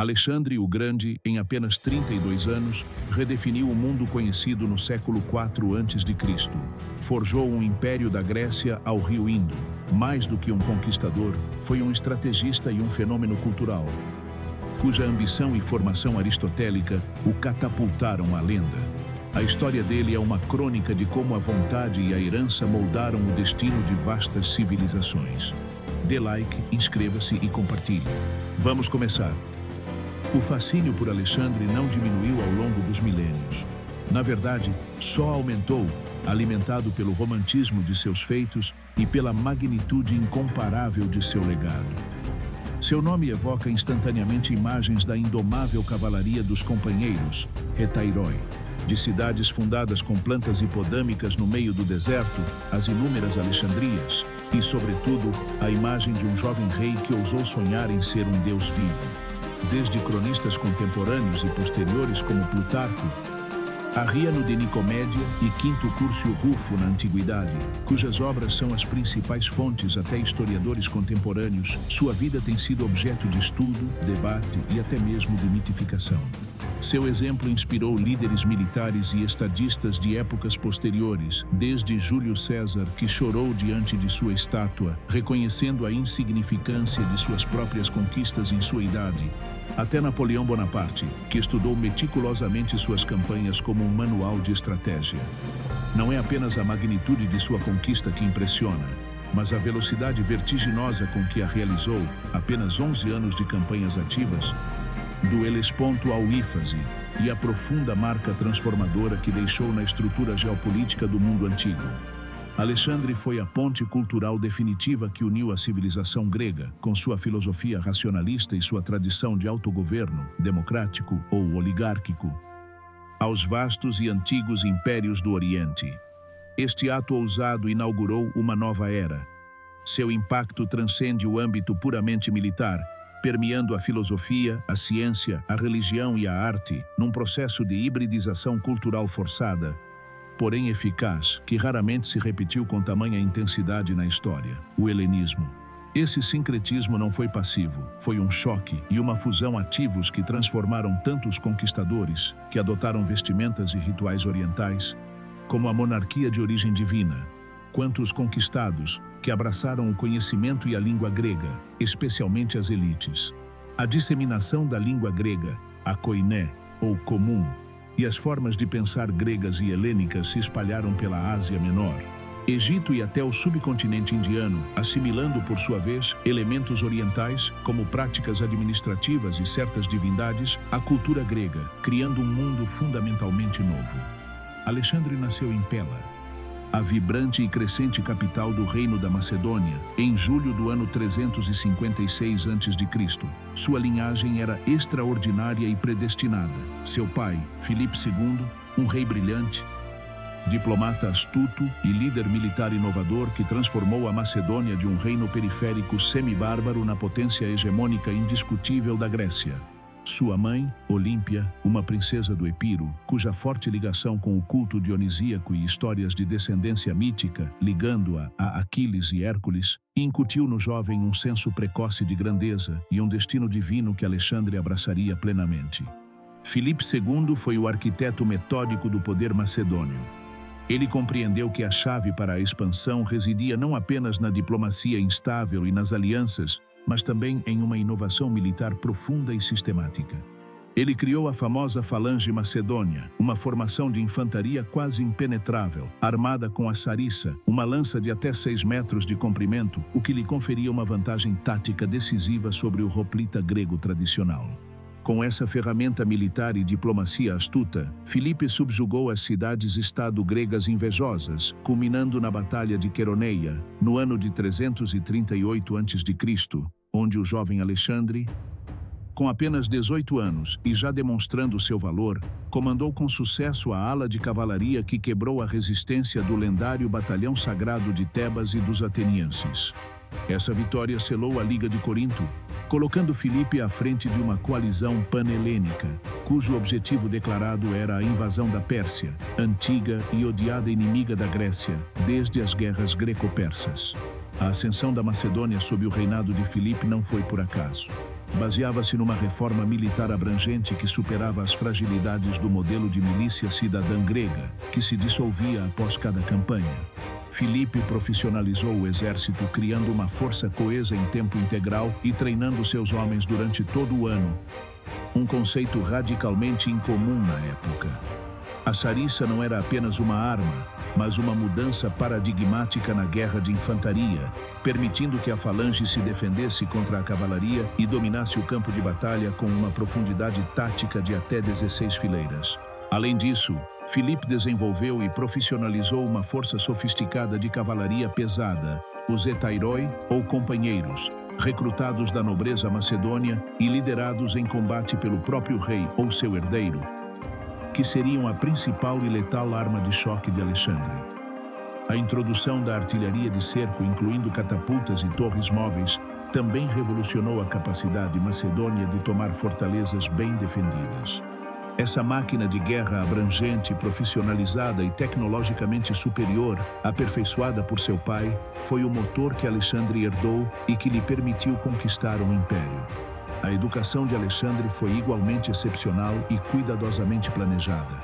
Alexandre o Grande, em apenas 32 anos, redefiniu o mundo conhecido no século IV a.C. Forjou um império da Grécia ao rio Indo. Mais do que um conquistador, foi um estrategista e um fenômeno cultural, cuja ambição e formação aristotélica o catapultaram à lenda. A história dele é uma crônica de como a vontade e a herança moldaram o destino de vastas civilizações. Dê like, inscreva-se e compartilhe. Vamos começar. O fascínio por Alexandre não diminuiu ao longo dos milênios. Na verdade, só aumentou, alimentado pelo romantismo de seus feitos e pela magnitude incomparável de seu legado. Seu nome evoca instantaneamente imagens da indomável cavalaria dos companheiros, Hetairoi, de cidades fundadas com plantas hipodâmicas no meio do deserto, as inúmeras Alexandrias, e, sobretudo, a imagem de um jovem rei que ousou sonhar em ser um deus vivo. Desde cronistas contemporâneos e posteriores como Plutarco, Arriano de Nicomédia e Quinto Curcio Rufo na Antiguidade, cujas obras são as principais fontes até historiadores contemporâneos, sua vida tem sido objeto de estudo, debate e até mesmo de mitificação. Seu exemplo inspirou líderes militares e estadistas de épocas posteriores, desde Júlio César, que chorou diante de sua estátua, reconhecendo a insignificância de suas próprias conquistas em sua idade, até Napoleão Bonaparte, que estudou meticulosamente suas campanhas como um manual de estratégia. Não é apenas a magnitude de sua conquista que impressiona, mas a velocidade vertiginosa com que a realizou, apenas 11 anos de campanhas ativas, do Helesponto ao Ífase, e a profunda marca transformadora que deixou na estrutura geopolítica do mundo antigo. Alexandre foi a ponte cultural definitiva que uniu a civilização grega, com sua filosofia racionalista e sua tradição de autogoverno, democrático ou oligárquico, aos vastos e antigos impérios do Oriente. Este ato ousado inaugurou uma nova era. Seu impacto transcende o âmbito puramente militar, permeando a filosofia, a ciência, a religião e a arte, num processo de hibridização cultural forçada, porém eficaz, que raramente se repetiu com tamanha intensidade na história: o helenismo. Esse sincretismo não foi passivo, foi um choque e uma fusão ativos que transformaram tantos conquistadores, que adotaram vestimentas e rituais orientais, como a monarquia de origem divina, quanto os conquistados, que abraçaram o conhecimento e a língua grega, especialmente as elites. A disseminação da língua grega, a koiné, ou comum, e as formas de pensar gregas e helênicas se espalharam pela Ásia Menor, Egito e até o subcontinente indiano, assimilando, por sua vez, elementos orientais, como práticas administrativas e certas divindades, à cultura grega, criando um mundo fundamentalmente novo. Alexandre nasceu em Pela, a vibrante e crescente capital do Reino da Macedônia, em julho do ano 356 a.C. Sua linhagem era extraordinária e predestinada. Seu pai, Filipe II, um rei brilhante, diplomata astuto e líder militar inovador que transformou a Macedônia de um reino periférico semi-bárbaro na potência hegemônica indiscutível da Grécia. Sua mãe, Olímpia, uma princesa do Epiro, cuja forte ligação com o culto dionisíaco e histórias de descendência mítica, ligando-a a Aquiles e Hércules, incutiu no jovem um senso precoce de grandeza e um destino divino que Alexandre abraçaria plenamente. Filipe II foi o arquiteto metódico do poder macedônio. Ele compreendeu que a chave para a expansão residia não apenas na diplomacia instável e nas alianças, mas também em uma inovação militar profunda e sistemática. Ele criou a famosa Falange Macedônia, uma formação de infantaria quase impenetrável, armada com a sarissa, uma lança de até 6 metros de comprimento, o que lhe conferia uma vantagem tática decisiva sobre o hoplita grego tradicional. Com essa ferramenta militar e diplomacia astuta, Filipe subjugou as cidades-estado gregas invejosas, culminando na Batalha de Queroneia, no ano de 338 a.C., onde o jovem Alexandre, com apenas 18 anos e já demonstrando seu valor, comandou com sucesso a ala de cavalaria que quebrou a resistência do lendário Batalhão Sagrado de Tebas e dos atenienses. Essa vitória selou a Liga de Corinto, colocando Filipe à frente de uma coalizão panhelênica, cujo objetivo declarado era a invasão da Pérsia, antiga e odiada inimiga da Grécia, desde as guerras greco-persas. A ascensão da Macedônia sob o reinado de Filipe não foi por acaso. baseava-se numa reforma militar abrangente que superava as fragilidades do modelo de milícia cidadã grega, que se dissolvia após cada campanha. Filipe profissionalizou o exército, criando uma força coesa em tempo integral e treinando seus homens durante todo o ano. Um conceito radicalmente incomum na época. A sarissa não era apenas uma arma, mas uma mudança paradigmática na guerra de infantaria, permitindo que a falange se defendesse contra a cavalaria e dominasse o campo de batalha com uma profundidade tática de até 16 fileiras. Além disso, Filipe desenvolveu e profissionalizou uma força sofisticada de cavalaria pesada, os hetairoi, ou companheiros, recrutados da nobreza macedônia e liderados em combate pelo próprio rei ou seu herdeiro, que seriam a principal e letal arma de choque de Alexandre. A introdução da artilharia de cerco, incluindo catapultas e torres móveis, também revolucionou a capacidade macedônia de tomar fortalezas bem defendidas. Essa máquina de guerra abrangente, profissionalizada e tecnologicamente superior, aperfeiçoada por seu pai, foi o motor que Alexandre herdou e que lhe permitiu conquistar um império. A educação de Alexandre foi igualmente excepcional e cuidadosamente planejada.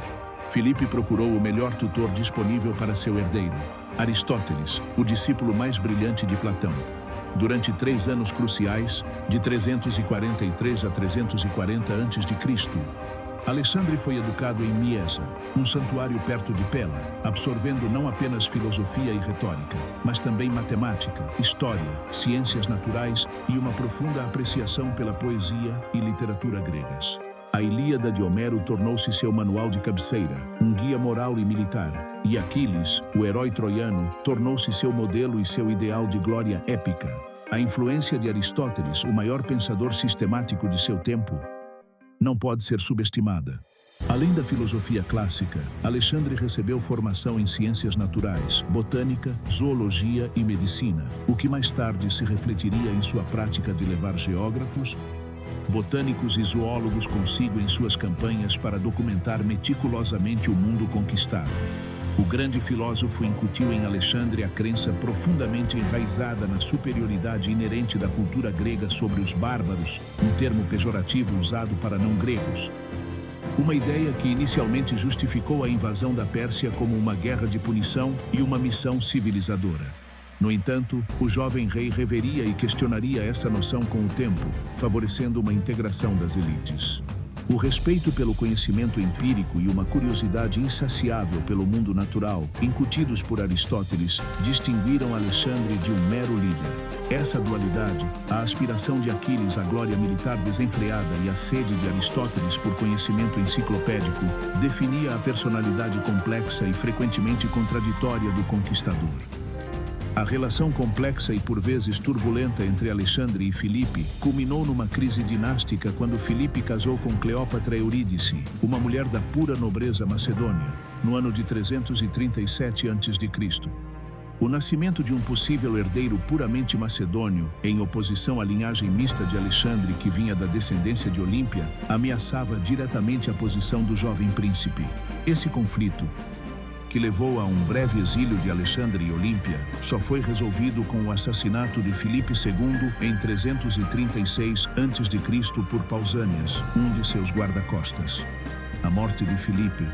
Filipe procurou o melhor tutor disponível para seu herdeiro, Aristóteles, o discípulo mais brilhante de Platão. Durante 3 anos cruciais, de 343 a 340 a.C., Alexandre foi educado em Miesa, um santuário perto de Pela, absorvendo não apenas filosofia e retórica, mas também matemática, história, ciências naturais e uma profunda apreciação pela poesia e literatura gregas. A Ilíada de Homero tornou-se seu manual de cabeceira, um guia moral e militar, e Aquiles, o herói troiano, tornou-se seu modelo e seu ideal de glória épica. A influência de Aristóteles, o maior pensador sistemático de seu tempo, não pode ser subestimada. Além da filosofia clássica, Alexandre recebeu formação em ciências naturais, botânica, zoologia e medicina, o que mais tarde se refletiria em sua prática de levar geógrafos, botânicos e zoólogos consigo em suas campanhas para documentar meticulosamente o mundo conquistado. O grande filósofo incutiu em Alexandre a crença profundamente enraizada na superioridade inerente da cultura grega sobre os bárbaros, um termo pejorativo usado para não-gregos. Uma ideia que inicialmente justificou a invasão da Pérsia como uma guerra de punição e uma missão civilizadora. No entanto, o jovem rei reveria e questionaria essa noção com o tempo, favorecendo uma integração das elites. O respeito pelo conhecimento empírico e uma curiosidade insaciável pelo mundo natural, incutidos por Aristóteles, distinguiram Alexandre de um mero líder. Essa dualidade, a aspiração de Aquiles à glória militar desenfreada e a sede de Aristóteles por conhecimento enciclopédico, definia a personalidade complexa e frequentemente contraditória do conquistador. A relação complexa e por vezes turbulenta entre Alexandre e Filipe culminou numa crise dinástica quando Filipe casou com Cleópatra Eurídice, uma mulher da pura nobreza macedônia, no ano de 337 a.C. O nascimento de um possível herdeiro puramente macedônio, em oposição à linhagem mista de Alexandre que vinha da descendência de Olímpia, ameaçava diretamente a posição do jovem príncipe. Esse conflito, que levou a um breve exílio de Alexandre e Olímpia, só foi resolvido com o assassinato de Filipe II em 336 a.C. por Pausânias, um de seus guarda-costas. A morte de Filipe,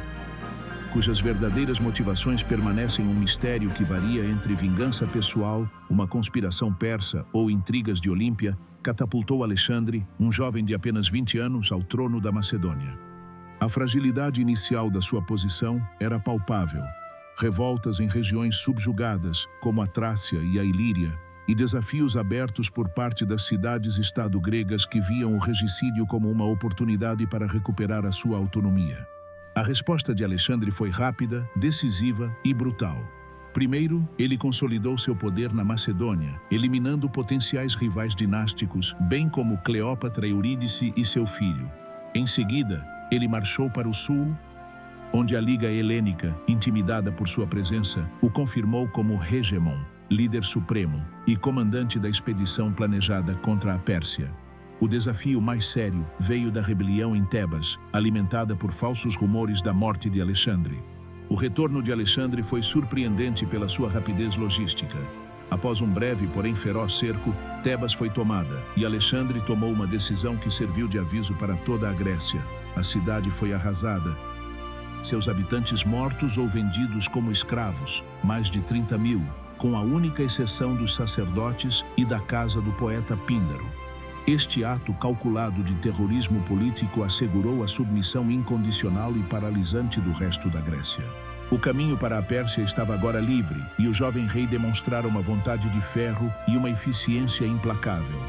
cujas verdadeiras motivações permanecem um mistério que varia entre vingança pessoal, uma conspiração persa ou intrigas de Olímpia, catapultou Alexandre, um jovem de apenas 20 anos, ao trono da Macedônia. A fragilidade inicial da sua posição era palpável. Revoltas em regiões subjugadas, como a Trácia e a Ilíria, e desafios abertos por parte das cidades-estado gregas que viam o regicídio como uma oportunidade para recuperar a sua autonomia. A resposta de Alexandre foi rápida, decisiva e brutal. Primeiro, ele consolidou seu poder na Macedônia, eliminando potenciais rivais dinásticos, bem como Cleópatra Eurídice e seu filho. Em seguida, ele marchou para o sul, onde a Liga Helênica, intimidada por sua presença, o confirmou como hegemon, líder supremo e comandante da expedição planejada contra a Pérsia. O desafio mais sério veio da rebelião em Tebas, alimentada por falsos rumores da morte de Alexandre. O retorno de Alexandre foi surpreendente pela sua rapidez logística. Após um breve, porém feroz cerco, Tebas foi tomada, e Alexandre tomou uma decisão que serviu de aviso para toda a Grécia. A cidade foi arrasada, seus habitantes mortos ou vendidos como escravos, mais de 30.000, com a única exceção dos sacerdotes e da casa do poeta Píndaro. Este ato calculado de terrorismo político assegurou a submissão incondicional e paralisante do resto da Grécia. O caminho para a Pérsia estava agora livre, e o jovem rei demonstrara uma vontade de ferro e uma eficiência implacável.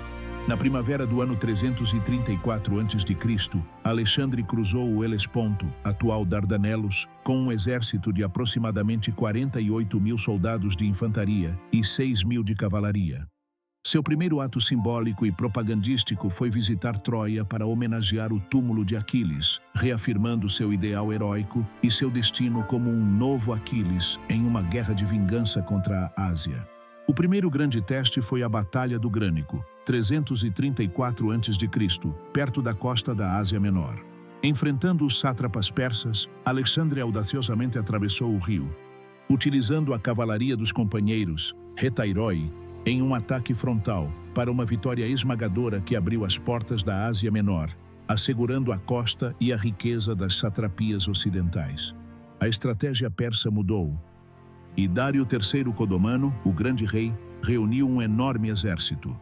Na primavera do ano 334 a.C., Alexandre cruzou o Helesponto, atual Dardanelos, com um exército de aproximadamente 48.000 soldados de infantaria e 6.000 de cavalaria. Seu primeiro ato simbólico e propagandístico foi visitar Troia para homenagear o túmulo de Aquiles, reafirmando seu ideal heróico e seu destino como um novo Aquiles em uma guerra de vingança contra a Ásia. O primeiro grande teste foi a Batalha do Grânico, 334 a.C., perto da costa da Ásia Menor. Enfrentando os sátrapas persas, Alexandre audaciosamente atravessou o rio, utilizando a cavalaria dos companheiros, Retairoi, em um ataque frontal, para uma vitória esmagadora que abriu as portas da Ásia Menor, assegurando a costa e a riqueza das satrapias ocidentais. A estratégia persa mudou, e Dário III Codomano, o grande rei, reuniu um enorme exército.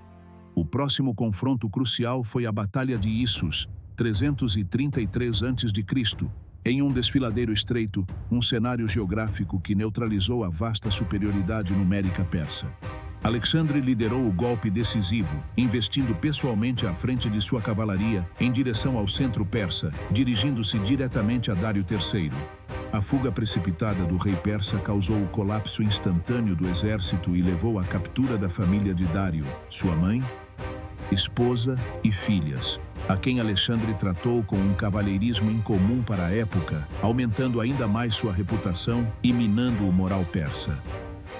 O próximo confronto crucial foi a Batalha de Issus, 333 a.C., em um desfiladeiro estreito, um cenário geográfico que neutralizou a vasta superioridade numérica persa. Alexandre liderou o golpe decisivo, investindo pessoalmente à frente de sua cavalaria em direção ao centro persa, dirigindo-se diretamente a Dário III. A fuga precipitada do rei persa causou o colapso instantâneo do exército e levou à captura da família de Dário, sua mãe, esposa e filhas, a quem Alexandre tratou com um cavalheirismo incomum para a época, aumentando ainda mais sua reputação e minando o moral persa.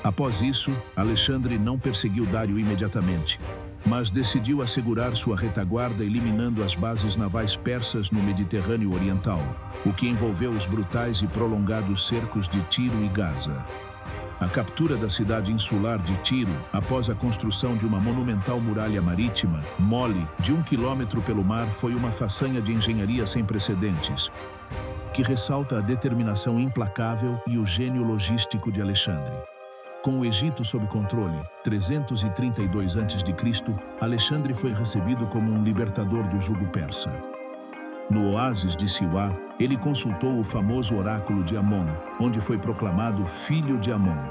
Após isso, Alexandre não perseguiu Dário imediatamente, mas decidiu assegurar sua retaguarda eliminando as bases navais persas no Mediterrâneo Oriental, o que envolveu os brutais e prolongados cercos de Tiro e Gaza. A captura da cidade insular de Tiro, após a construção de uma monumental muralha marítima, mole, de 1 quilômetro pelo mar, foi uma façanha de engenharia sem precedentes, que ressalta a determinação implacável e o gênio logístico de Alexandre. Com o Egito sob controle, 332 a.C., Alexandre foi recebido como um libertador do jugo persa. No oásis de Siwá, ele consultou o famoso oráculo de Amon, onde foi proclamado filho de Amon.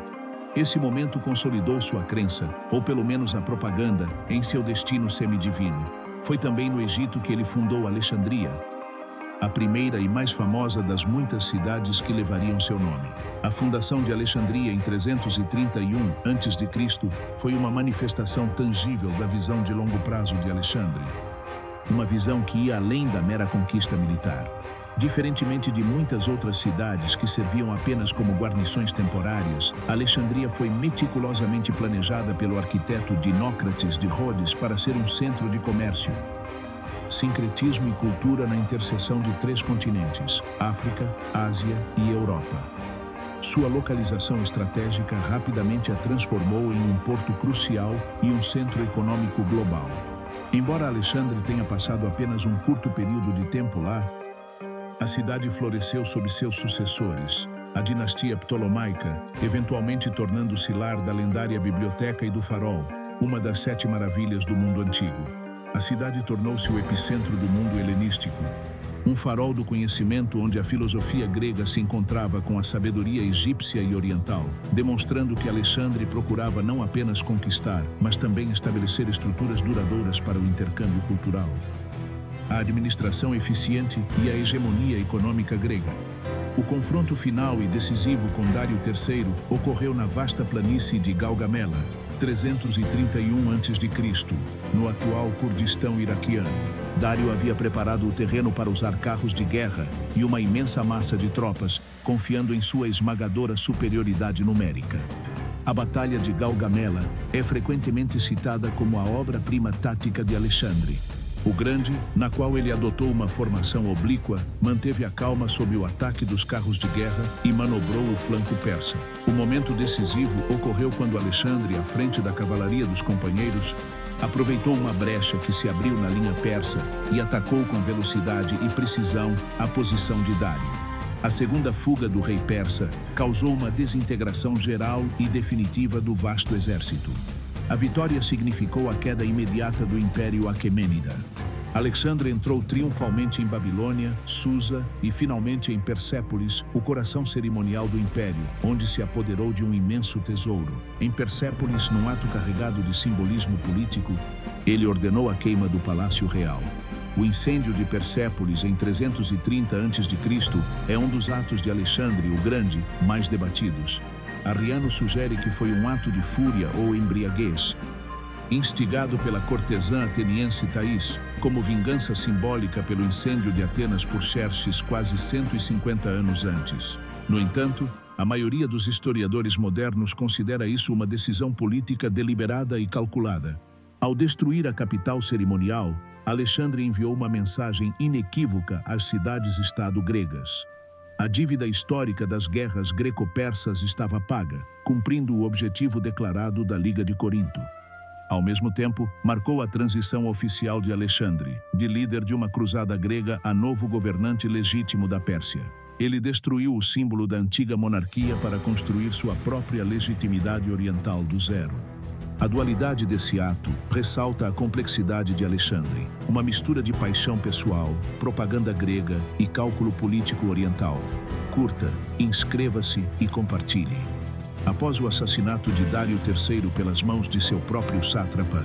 Esse momento consolidou sua crença, ou pelo menos a propaganda, em seu destino semidivino. Foi também no Egito que ele fundou Alexandria, a primeira e mais famosa das muitas cidades que levariam seu nome. A fundação de Alexandria em 331 a.C. foi uma manifestação tangível da visão de longo prazo de Alexandre. Uma visão que ia além da mera conquista militar. Diferentemente de muitas outras cidades que serviam apenas como guarnições temporárias, Alexandria foi meticulosamente planejada pelo arquiteto Dinócrates de Rhodes para ser um centro de comércio, sincretismo e cultura na interseção de 3 continentes, África, Ásia e Europa. Sua localização estratégica rapidamente a transformou em um porto crucial e um centro econômico global. Embora Alexandre tenha passado apenas um curto período de tempo lá, a cidade floresceu sob seus sucessores, a dinastia Ptolomaica, eventualmente tornando-se lar da lendária Biblioteca e do Farol, uma das 7 maravilhas do mundo antigo. A cidade tornou-se o epicentro do mundo helenístico, um farol do conhecimento onde a filosofia grega se encontrava com a sabedoria egípcia e oriental, demonstrando que Alexandre procurava não apenas conquistar, mas também estabelecer estruturas duradouras para o intercâmbio cultural. A administração eficiente e a hegemonia econômica grega. O confronto final e decisivo com Dário III ocorreu na vasta planície de Gaugamela, 331 a.C., no atual Kurdistão iraquiano. Dário havia preparado o terreno para usar carros de guerra e uma imensa massa de tropas, confiando em sua esmagadora superioridade numérica. A Batalha de Gaugamela é frequentemente citada como a obra-prima tática de Alexandre. O Grande, na qual ele adotou uma formação oblíqua, manteve a calma sob o ataque dos carros de guerra e manobrou o flanco persa. O momento decisivo ocorreu quando Alexandre, à frente da cavalaria dos companheiros, aproveitou uma brecha que se abriu na linha persa e atacou com velocidade e precisão a posição de Dário. A segunda fuga do rei persa causou uma desintegração geral e definitiva do vasto exército. A vitória significou a queda imediata do Império Aquemênida. Alexandre entrou triunfalmente em Babilônia, Susa e finalmente em Persépolis, o coração cerimonial do Império, onde se apoderou de um imenso tesouro. Em Persépolis, num ato carregado de simbolismo político, ele ordenou a queima do Palácio Real. O incêndio de Persépolis em 330 a.C. é um dos atos de Alexandre o Grande mais debatidos. Arriano sugere que foi um ato de fúria ou embriaguez, instigado pela cortesã ateniense Thaís, como vingança simbólica pelo incêndio de Atenas por Xerxes quase 150 anos antes. No entanto, a maioria dos historiadores modernos considera isso uma decisão política deliberada e calculada. Ao destruir a capital cerimonial, Alexandre enviou uma mensagem inequívoca às cidades-estado gregas. A dívida histórica das guerras greco-persas estava paga, cumprindo o objetivo declarado da Liga de Corinto. Ao mesmo tempo, marcou a transição oficial de Alexandre, de líder de uma cruzada grega a novo governante legítimo da Pérsia. Ele destruiu o símbolo da antiga monarquia para construir sua própria legitimidade oriental do zero. A dualidade desse ato ressalta a complexidade de Alexandre, uma mistura de paixão pessoal, propaganda grega e cálculo político oriental. Curta, inscreva-se e compartilhe. Após o assassinato de Dário III pelas mãos de seu próprio sátrapa,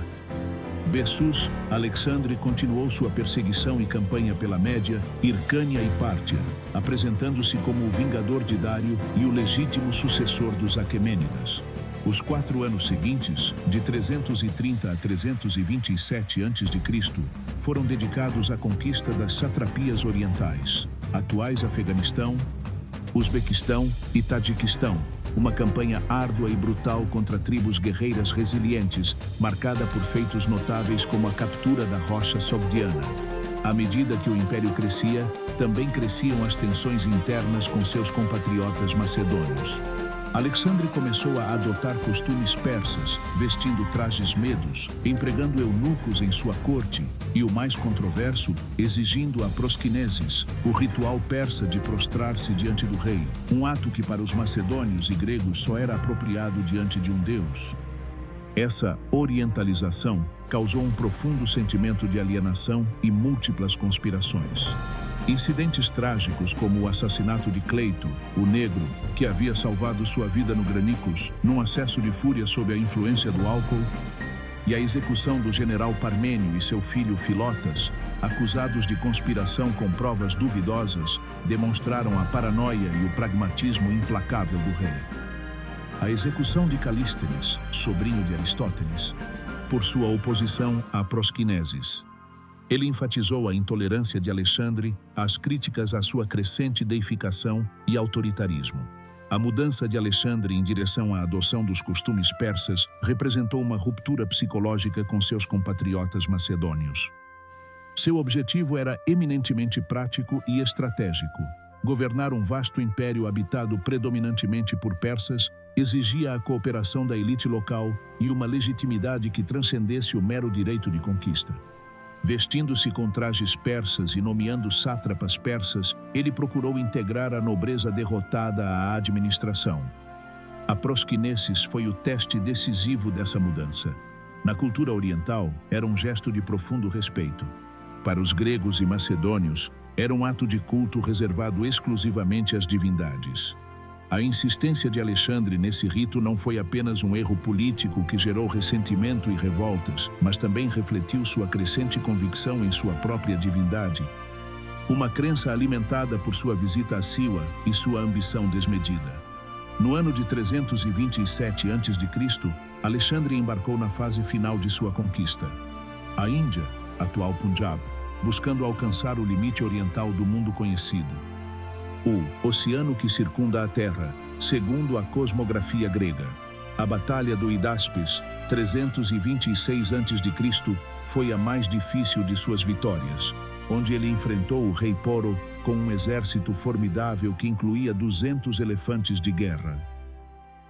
Bessus, Alexandre continuou sua perseguição e campanha pela Média, Hircânia e Pártia, apresentando-se como o vingador de Dário e o legítimo sucessor dos Aquemênidas. Os 4 anos seguintes, de 330 a 327 a.C., foram dedicados à conquista das satrapias orientais, atuais Afeganistão, Uzbequistão e Tadiquistão, uma campanha árdua e brutal contra tribos guerreiras resilientes, marcada por feitos notáveis como a captura da rocha sogdiana. À medida que o império crescia, também cresciam as tensões internas com seus compatriotas macedônios. Alexandre começou a adotar costumes persas, vestindo trajes medos, empregando eunucos em sua corte e, o mais controverso, exigindo a prosquinesis, o ritual persa de prostrar-se diante do rei, um ato que para os macedônios e gregos só era apropriado diante de um deus. Essa orientalização causou um profundo sentimento de alienação e múltiplas conspirações. Incidentes trágicos como o assassinato de Cleito, o negro, que havia salvado sua vida no Granicus, num acesso de fúria sob a influência do álcool, e a execução do general Parmênio e seu filho Filotas, acusados de conspiração com provas duvidosas, demonstraram a paranoia e o pragmatismo implacável do rei. A execução de Calístenes, sobrinho de Aristóteles, por sua oposição à prosquinesis. Ele enfatizou a intolerância de Alexandre, as críticas à sua crescente deificação e autoritarismo. A mudança de Alexandre em direção à adoção dos costumes persas representou uma ruptura psicológica com seus compatriotas macedônios. Seu objetivo era eminentemente prático e estratégico. Governar um vasto império habitado predominantemente por persas exigia a cooperação da elite local e uma legitimidade que transcendesse o mero direito de conquista. Vestindo-se com trajes persas e nomeando sátrapas persas, ele procurou integrar a nobreza derrotada à administração. A prosquinesis foi o teste decisivo dessa mudança. Na cultura oriental, era um gesto de profundo respeito. Para os gregos e macedônios, era um ato de culto reservado exclusivamente às divindades. A insistência de Alexandre nesse rito não foi apenas um erro político que gerou ressentimento e revoltas, mas também refletiu sua crescente convicção em sua própria divindade, uma crença alimentada por sua visita a Siwa e sua ambição desmedida. No ano de 327 a.C., Alexandre embarcou na fase final de sua conquista. A Índia, atual Punjab, buscando alcançar o limite oriental do mundo conhecido. O oceano que circunda a Terra, segundo a cosmografia grega. A Batalha do Hidáspes, 326 a.C., foi a mais difícil de suas vitórias, onde ele enfrentou o rei Poro com um exército formidável que incluía 200 elefantes de guerra.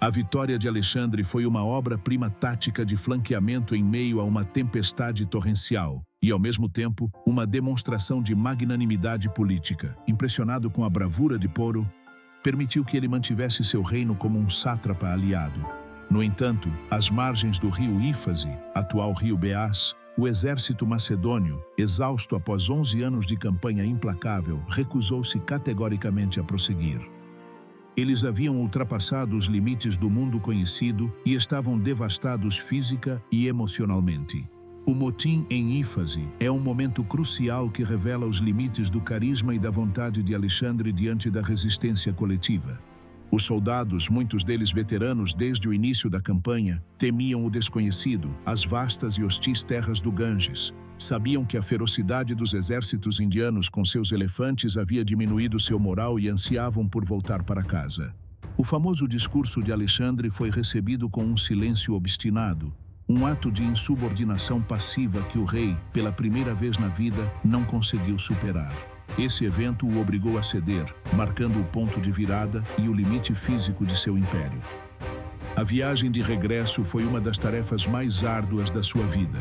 A vitória de Alexandre foi uma obra-prima tática de flanqueamento em meio a uma tempestade torrencial e, ao mesmo tempo, uma demonstração de magnanimidade política. Impressionado com a bravura de Poro, permitiu que ele mantivesse seu reino como um sátrapa aliado. No entanto, às margens do rio Ífase, atual rio Beás, o exército macedônio, exausto após 11 anos de campanha implacável, recusou-se categoricamente a prosseguir. Eles haviam ultrapassado os limites do mundo conhecido e estavam devastados física e emocionalmente. O motim em Ífase é um momento crucial que revela os limites do carisma e da vontade de Alexandre diante da resistência coletiva. Os soldados, muitos deles veteranos desde o início da campanha, temiam o desconhecido, as vastas e hostis terras do Ganges. Sabiam que a ferocidade dos exércitos indianos com seus elefantes havia diminuído seu moral e ansiavam por voltar para casa. O famoso discurso de Alexandre foi recebido com um silêncio obstinado, um ato de insubordinação passiva que o rei, pela primeira vez na vida, não conseguiu superar. Esse evento o obrigou a ceder, marcando o ponto de virada e o limite físico de seu império. A viagem de regresso foi uma das tarefas mais árduas da sua vida.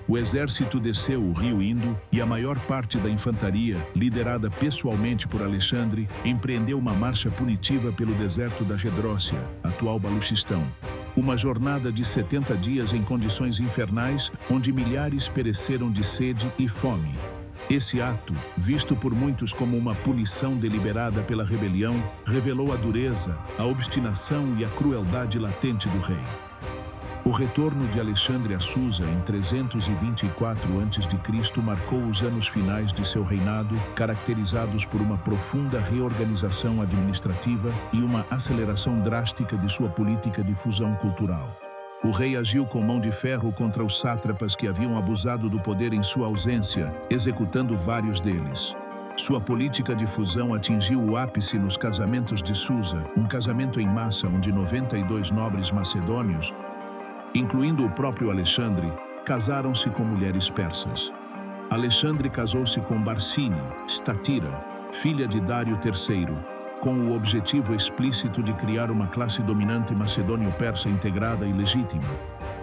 O exército desceu o rio Indo e a maior parte da infantaria, liderada pessoalmente por Alexandre, empreendeu uma marcha punitiva pelo deserto da Redrócia, atual Baluchistão. Uma jornada de 70 dias em condições infernais, onde milhares pereceram de sede e fome. Esse ato, visto por muitos como uma punição deliberada pela rebelião, revelou a dureza, a obstinação e a crueldade latente do rei. O retorno de Alexandre a Susa em 324 a.C. marcou os anos finais de seu reinado, caracterizados por uma profunda reorganização administrativa e uma aceleração drástica de sua política de fusão cultural. O rei agiu com mão de ferro contra os sátrapas que haviam abusado do poder em sua ausência, executando vários deles. Sua política de fusão atingiu o ápice nos casamentos de Susa, um casamento em massa onde 92 nobres macedônios, incluindo o próprio Alexandre, casaram-se com mulheres persas. Alexandre casou-se com Barcine, Statira, filha de Dário III, com o objetivo explícito de criar uma classe dominante macedônio-persa integrada e legítima.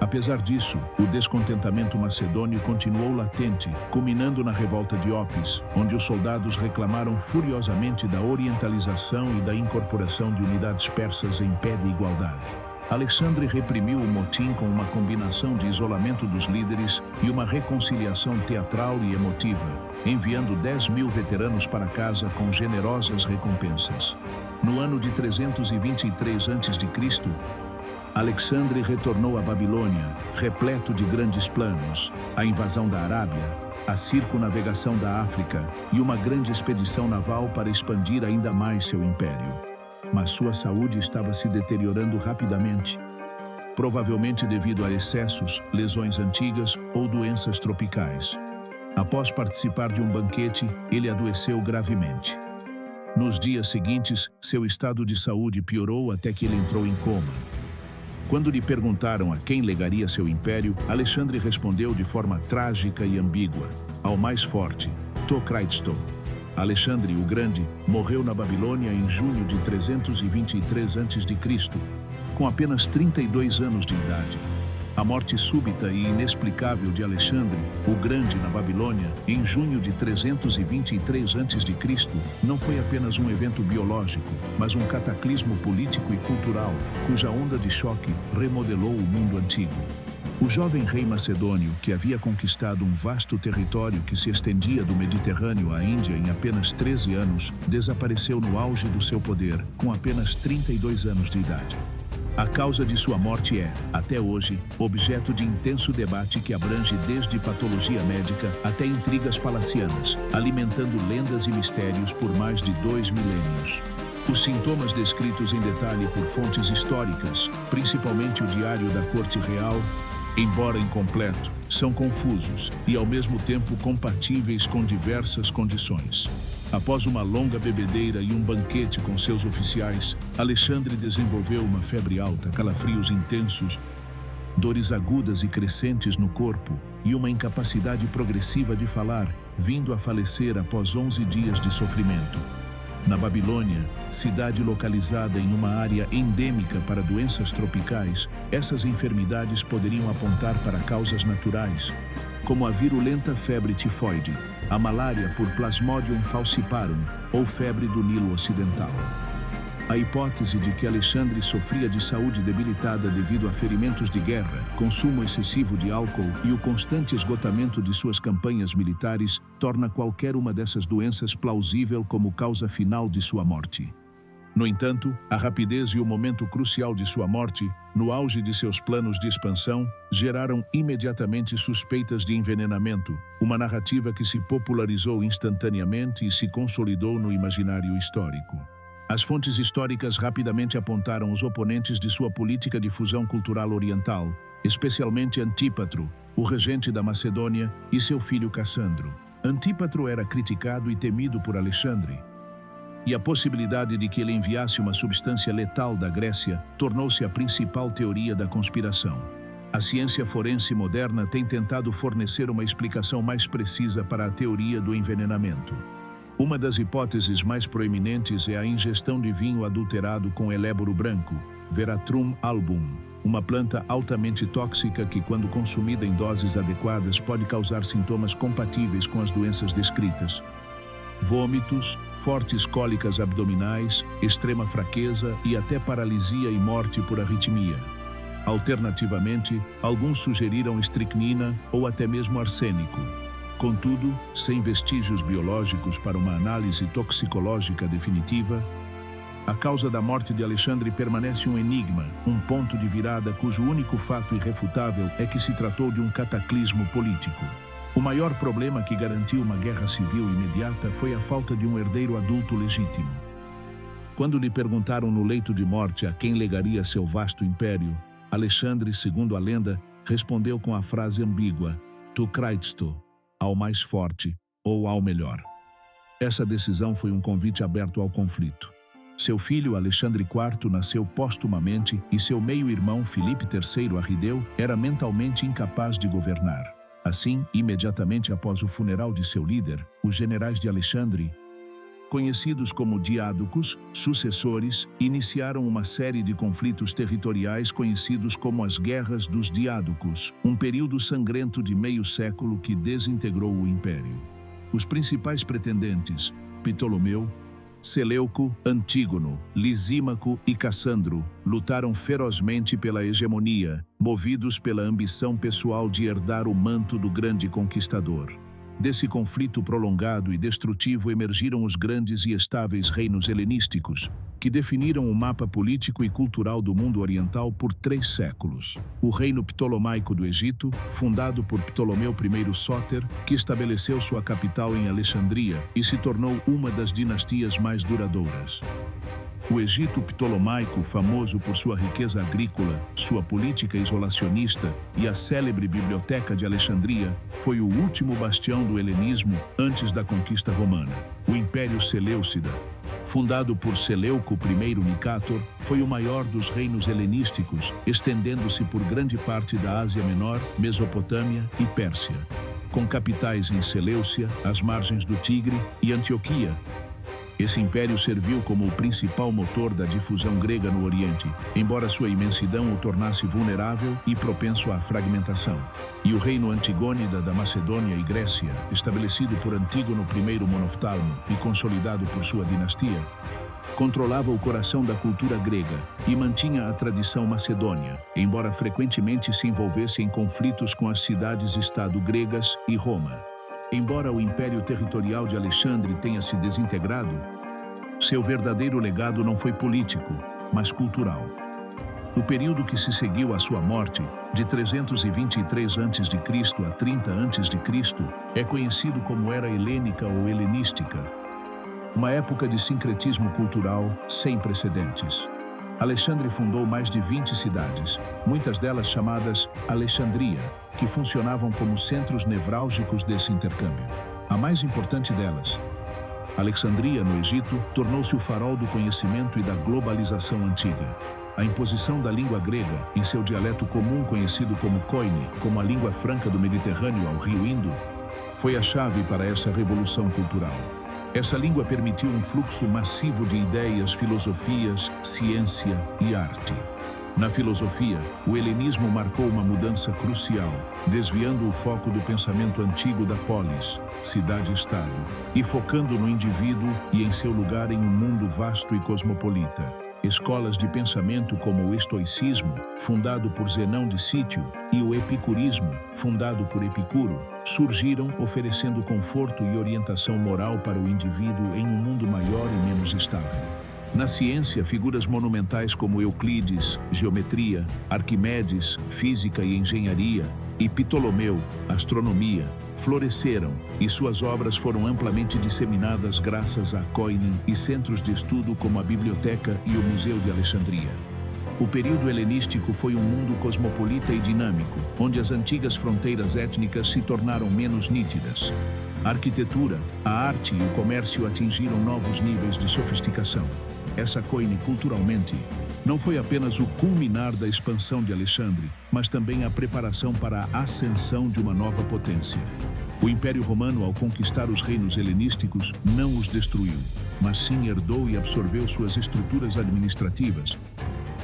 Apesar disso, o descontentamento macedônio continuou latente, culminando na revolta de Opis, onde os soldados reclamaram furiosamente da orientalização e da incorporação de unidades persas em pé de igualdade. Alexandre reprimiu o motim com uma combinação de isolamento dos líderes e uma reconciliação teatral e emotiva, enviando 10.000 veteranos para casa com generosas recompensas. No ano de 323 a.C., Alexandre retornou à Babilônia, repleto de grandes planos, a invasão da Arábia, a circunnavegação da África e uma grande expedição naval para expandir ainda mais seu império. Mas sua saúde estava se deteriorando rapidamente, provavelmente devido a excessos, lesões antigas ou doenças tropicais. Após participar de um banquete, ele adoeceu gravemente. Nos dias seguintes, seu estado de saúde piorou até que ele entrou em coma. Quando lhe perguntaram a quem legaria seu império, Alexandre respondeu de forma trágica e ambígua: ao mais forte, Tokhraisto. Alexandre o Grande morreu na Babilônia em junho de 323 a.C., com apenas 32 anos de idade. A morte súbita e inexplicável de Alexandre o Grande na Babilônia, em junho de 323 a.C., não foi apenas um evento biológico, mas um cataclismo político e cultural, cuja onda de choque remodelou o mundo antigo. O jovem rei macedônio, que havia conquistado um vasto território que se estendia do Mediterrâneo à Índia em apenas 13 anos, desapareceu no auge do seu poder, com apenas 32 anos de idade. A causa de sua morte é, até hoje, objeto de intenso debate que abrange desde patologia médica até intrigas palacianas, alimentando lendas e mistérios por mais de 2 milênios. Os sintomas descritos em detalhe por fontes históricas, principalmente o Diário da Corte Real, embora incompleto, são confusos e ao mesmo tempo compatíveis com diversas condições. Após uma longa bebedeira e um banquete com seus oficiais, Alexandre desenvolveu uma febre alta, calafrios intensos dores agudas e crescentes no corpo e uma incapacidade progressiva de falar, vindo a falecer após 11 dias de sofrimento. Na Babilônia, cidade localizada em uma área endêmica para doenças tropicais, essas enfermidades poderiam apontar para causas naturais, como a virulenta febre tifoide, a malária por Plasmodium falciparum ou febre do Nilo Ocidental. A hipótese de que Alexandre sofria de saúde debilitada devido a ferimentos de guerra, consumo excessivo de álcool e o constante esgotamento de suas campanhas militares torna qualquer uma dessas doenças plausível como causa final de sua morte. No entanto, a rapidez e o momento crucial de sua morte, no auge de seus planos de expansão, geraram imediatamente suspeitas de envenenamento, uma narrativa que se popularizou instantaneamente e se consolidou no imaginário histórico. As fontes históricas rapidamente apontaram os oponentes de sua política de fusão cultural oriental, especialmente Antípatro, o regente da Macedônia, e seu filho Cassandro. Antípatro era criticado e temido por Alexandre, e a possibilidade de que ele enviasse uma substância letal da Grécia tornou-se a principal teoria da conspiração. A ciência forense moderna tem tentado fornecer uma explicação mais precisa para a teoria do envenenamento. Uma das hipóteses mais proeminentes é a ingestão de vinho adulterado com eléboro branco, Veratrum album, uma planta altamente tóxica que, quando consumida em doses adequadas, pode causar sintomas compatíveis com as doenças descritas: vômitos, fortes cólicas abdominais, extrema fraqueza e até paralisia e morte por arritmia. Alternativamente, alguns sugeriram estricnina ou até mesmo arsênico. Contudo, sem vestígios biológicos para uma análise toxicológica definitiva, a causa da morte de Alexandre permanece um enigma, um ponto de virada cujo único fato irrefutável é que se tratou de um cataclismo político. O maior problema que garantiu uma guerra civil imediata foi a falta de um herdeiro adulto legítimo. Quando lhe perguntaram no leito de morte a quem legaria seu vasto império, Alexandre, segundo a lenda, respondeu com a frase ambígua: "Tu Christo", ao mais forte ou ao melhor. Essa decisão foi um convite aberto ao conflito. Seu filho Alexandre IV nasceu póstumamente e seu meio-irmão Filipe III Arrideu era mentalmente incapaz de governar. Assim, imediatamente após o funeral de seu líder, os generais de Alexandre, conhecidos como diádocos, sucessores, iniciaram uma série de conflitos territoriais conhecidos como as Guerras dos Diádocos, um período sangrento de meio século que desintegrou o império. Os principais pretendentes, Ptolomeu, Seleuco, Antígono, Lisímaco e Cassandro, lutaram ferozmente pela hegemonia, movidos pela ambição pessoal de herdar o manto do grande conquistador. Desse conflito prolongado e destrutivo emergiram os grandes e estáveis reinos helenísticos, que definiram o mapa político e cultural do mundo oriental por 3 séculos. O reino ptolomaico do Egito, fundado por Ptolomeu I Sóter, que estabeleceu sua capital em Alexandria e se tornou uma das dinastias mais duradouras. O Egito ptolomaico, famoso por sua riqueza agrícola, sua política isolacionista e a célebre Biblioteca de Alexandria, foi o último bastião do helenismo antes da conquista romana. O Império Seleucida, fundado por Seleuco I Nicátor, foi o maior dos reinos helenísticos, estendendo-se por grande parte da Ásia Menor, Mesopotâmia e Pérsia, com capitais em Seleucia, às margens do Tigre, e Antioquia. Esse império serviu como o principal motor da difusão grega no Oriente, embora sua imensidão o tornasse vulnerável e propenso à fragmentação. E o reino antigônida da Macedônia e Grécia, estabelecido por Antígono I Monoftalmo e consolidado por sua dinastia, controlava o coração da cultura grega e mantinha a tradição macedônia, embora frequentemente se envolvesse em conflitos com as cidades-estado gregas e Roma. Embora o império territorial de Alexandre tenha se desintegrado, seu verdadeiro legado não foi político, mas cultural. O período que se seguiu à sua morte, de 323 a.C. a 30 a.C., é conhecido como Era Helênica ou Helenística, uma época de sincretismo cultural sem precedentes. Alexandre fundou mais de 20 cidades, muitas delas chamadas Alexandria, que funcionavam como centros nevrálgicos desse intercâmbio. A mais importante delas, Alexandria, no Egito, tornou-se o farol do conhecimento e da globalização antiga. A imposição da língua grega, em seu dialeto comum conhecido como koine, como a língua franca do Mediterrâneo ao rio Indo, foi a chave para essa revolução cultural. Essa língua permitiu um fluxo massivo de ideias, filosofias, ciência e arte. Na filosofia, o helenismo marcou uma mudança crucial, desviando o foco do pensamento antigo da polis, cidade-estado, e focando no indivíduo e em seu lugar em um mundo vasto e cosmopolita. Escolas de pensamento como o estoicismo, fundado por Zenão de Cítio, e o epicurismo, fundado por Epicuro, surgiram oferecendo conforto e orientação moral para o indivíduo em um mundo maior e menos estável. Na ciência, figuras monumentais como Euclides, geometria, Arquimedes, física e engenharia, e Ptolomeu, astronomia, floresceram, e suas obras foram amplamente disseminadas graças a koine e centros de estudo como a Biblioteca e o Museu de Alexandria. O período helenístico foi um mundo cosmopolita e dinâmico, onde as antigas fronteiras étnicas se tornaram menos nítidas. A arquitetura, a arte e o comércio atingiram novos níveis de sofisticação. Essa koine, culturalmente, não foi apenas o culminar da expansão de Alexandre, mas também a preparação para a ascensão de uma nova potência. O Império Romano, ao conquistar os reinos helenísticos, não os destruiu, mas sim herdou e absorveu suas estruturas administrativas,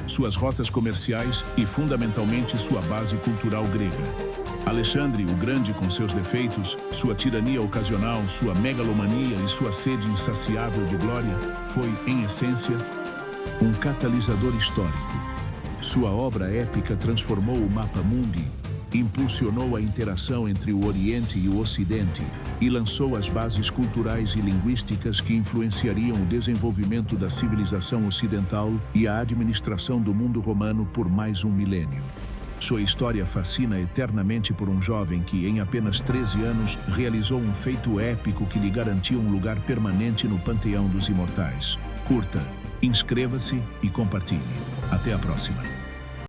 suas rotas comerciais e, fundamentalmente, sua base cultural grega. Alexandre o Grande, com seus defeitos, sua tirania ocasional, sua megalomania e sua sede insaciável de glória, foi, em essência, um catalisador histórico. Sua obra épica transformou o mapa mundi, impulsionou a interação entre o Oriente e o Ocidente e lançou as bases culturais e linguísticas que influenciariam o desenvolvimento da civilização ocidental e a administração do mundo romano por mais um milênio. Sua história fascina eternamente por um jovem que, em apenas 13 anos, realizou um feito épico que lhe garantia um lugar permanente no panteão dos imortais. Curta, inscreva-se e compartilhe. Até a próxima.